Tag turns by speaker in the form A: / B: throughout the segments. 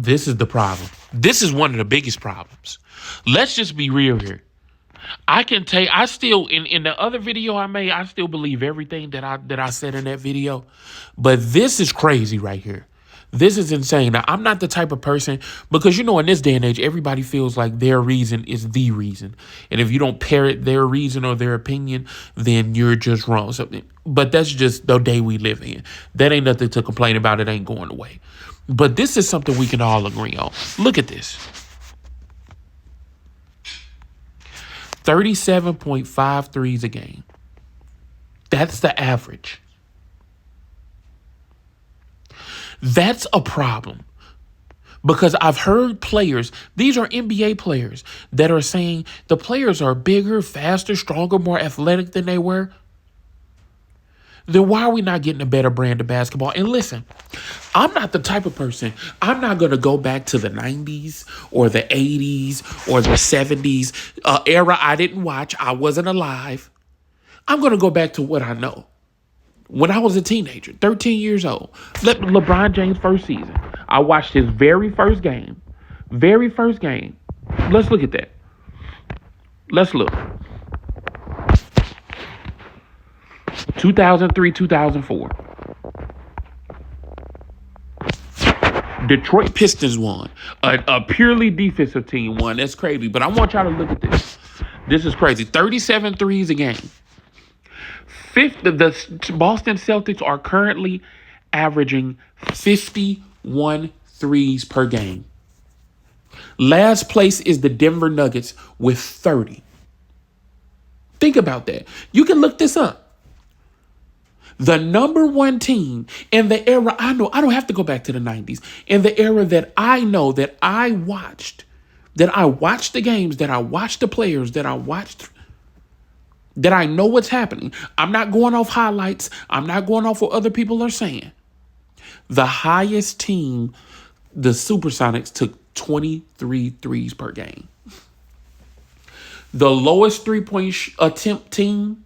A: This is the problem. This is one of the biggest problems. Let's just be real here. I can take. I still in the other video I made. I still believe everything that I said in that video. But this is crazy right here. This is insane. Now, I'm not the type of person because in this day and age, everybody feels like their reason is the reason, and if you don't parrot their reason or their opinion, then you're just wrong. But that's just the day we live in. That ain't nothing to complain about. It ain't going away. But this is something we can all agree on. Look at this. 37.5 threes a game. That's the average. That's a problem. Because I've heard players, these are NBA players, that are saying the players are bigger, faster, stronger, more athletic than they were. Then why are we not getting a better brand of basketball? And listen, I'm not the type of person, I'm not going to go back to the 90s or the 80s or the 70s era I didn't watch. I wasn't alive. I'm going to go back to what I know. When I was a teenager, 13 years old, LeBron James' first season, I watched his very first game. Very first game. Let's look at that. Let's look. 2003, 2004. Detroit Pistons won. A purely defensive team won. That's crazy. But I want y'all to look at this. This is crazy. 37 threes a game. The Boston Celtics are currently averaging 51 threes per game. Last place is the Denver Nuggets with 30. Think about that. You can look this up. The number one team in the era I know, I don't have to go back to the 90s, in the era that I know, that I watched the games, that I watched the players, that I know what's happening. I'm not going off highlights. I'm not going off what other people are saying. The highest team, the Supersonics, took 23 threes per game. The lowest three-point attempt team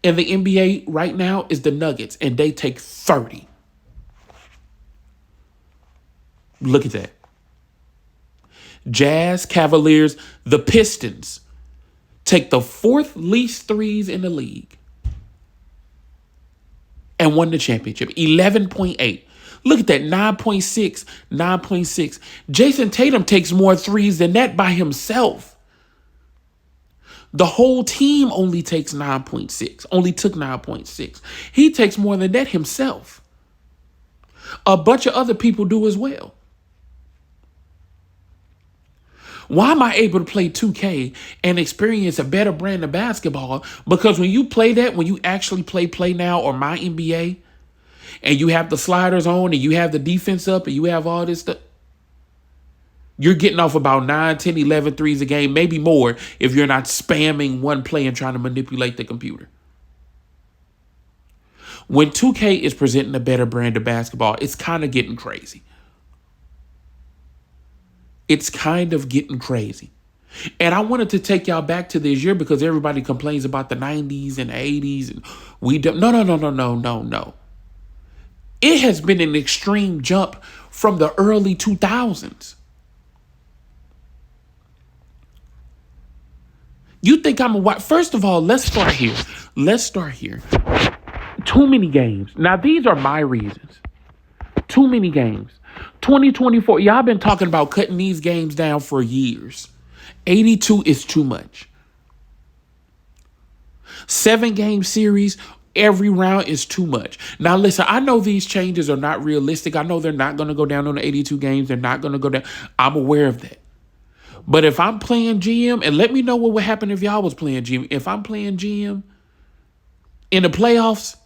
A: in the NBA right now is the Nuggets, and they take 30. Look at that. Jazz, Cavaliers, the Pistons take the fourth least threes in the league and won the championship. 11.8. Look at that. 9.6. 9.6. Jason Tatum takes more threes than that by himself. The whole team only takes 9.6. Only took 9.6. He takes more than that himself. A bunch of other people do as well. Why am I able to play 2K and experience a better brand of basketball? Because when you play that, when you actually play now or my NBA, and you have the sliders on and you have the defense up and you have all this stuff, you're getting off about 9, 10, 11 threes a game, maybe more if you're not spamming one play and trying to manipulate the computer. When 2K is presenting a better brand of basketball, it's kind of getting crazy. It's kind of getting crazy. And I wanted to take y'all back to this year because everybody complains about the 90s and the 80s. And we don't. No. It has been an extreme jump from the early 2000s. You think I'm a what? First of all, let's start here. Too many games. Now, these are my reasons. Too many games. 2024, y'all been talking about cutting these games down for years. 82 is too much. 7-game series, every round is too much. Now, listen, I know these changes are not realistic. I know they're not going to go down on the 82 games. They're not going to go down. I'm aware of that. But if I'm playing GM, and let me know what would happen if y'all was playing GM. If I'm playing GM in the playoffs,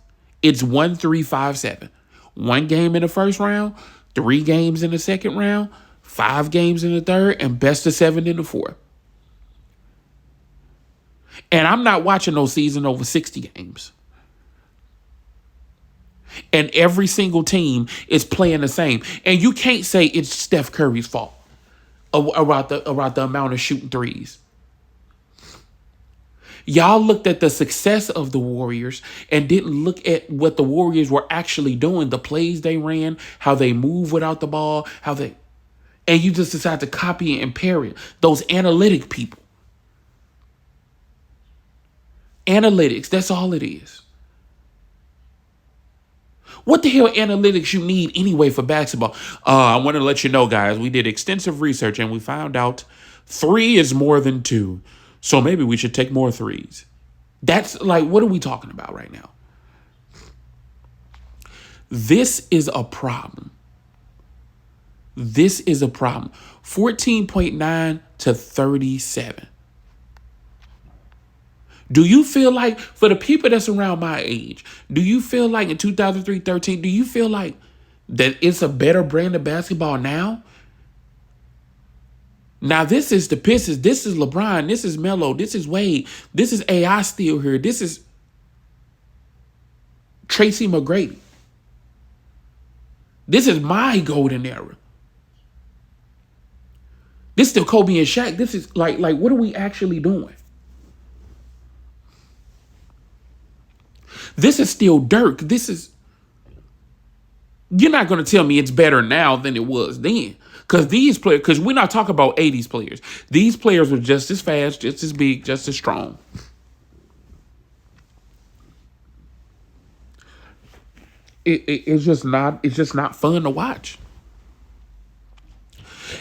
A: it's 1-3-5-7. 1 game in the first round, 3 games in the second round, 5 games in the third, and best of 7 in the fourth. And I'm not watching no season over 60 games. And every single team is playing the same. And you can't say it's Steph Curry's fault about the amount of shooting threes. Y'all looked at the success of the Warriors and didn't look at what the Warriors were actually doing, the plays they ran, how they move without the ball, And you just decide to copy and parrot those analytic people. Analytics, that's all it is. What the hell analytics you need anyway for basketball? I want to let you know, guys, we did extensive research and we found out 3 is more than 2. So maybe we should take more 3s. That's like, what are we talking about right now? This is a problem. This is a problem. 14.9 to 37. Do you feel like, for the people that's around my age, do you feel like in 2003, 13, do you feel like that it's a better brand of basketball now? Now, this is the Pistons. This is LeBron. This is Melo. This is Wade. This is AI still here. This is Tracy McGrady. This is my golden era. This is still Kobe and Shaq. This is like what are we actually doing? This is still Dirk. This is, you're not going to tell me it's better now than it was then. Because these players, because we're not talking about 80s players. These players were just as fast, just as big, just as strong. It's just not fun to watch.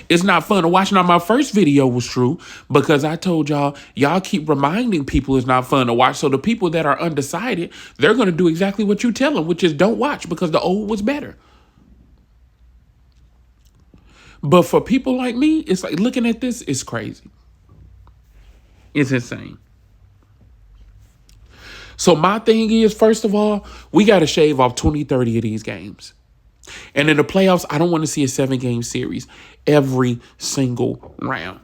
A: It's not fun to watch. Now, my first video was true because I told y'all keep reminding people it's not fun to watch. So the people that are undecided, they're going to do exactly what you tell them, which is don't watch because the old was better. But for people like me, it's like looking at this is crazy. It's insane. So my thing is, first of all, we got to shave off 20, 30 of these games. And in the playoffs, I don't want to see a 7-game series every single round.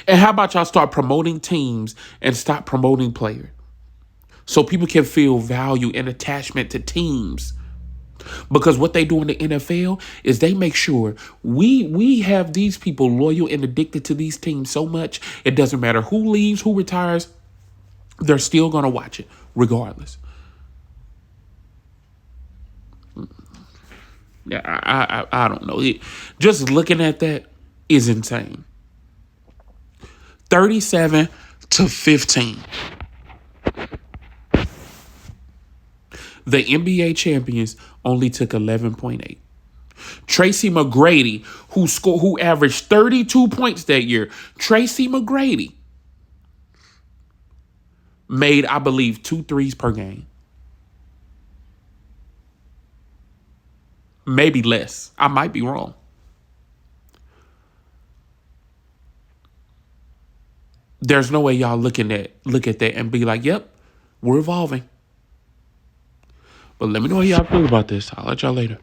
A: And how about y'all start promoting teams and stop promoting players? So people can feel value and attachment to teams. Because what they do in the NFL is they make sure we have these people loyal and addicted to these teams so much, it doesn't matter who leaves, who retires, they're still going to watch it regardless. Yeah, I don't know. Just looking at that is insane. 37 to 15. The NBA champions only took 11.8. Tracy McGrady, who averaged 32 points that year, Tracy McGrady made, I believe, 2 threes per game. Maybe less. I might be wrong. There's no way y'all look at that and be like, yep, we're evolving. But let me know how y'all feel about this. I'll let y'all later.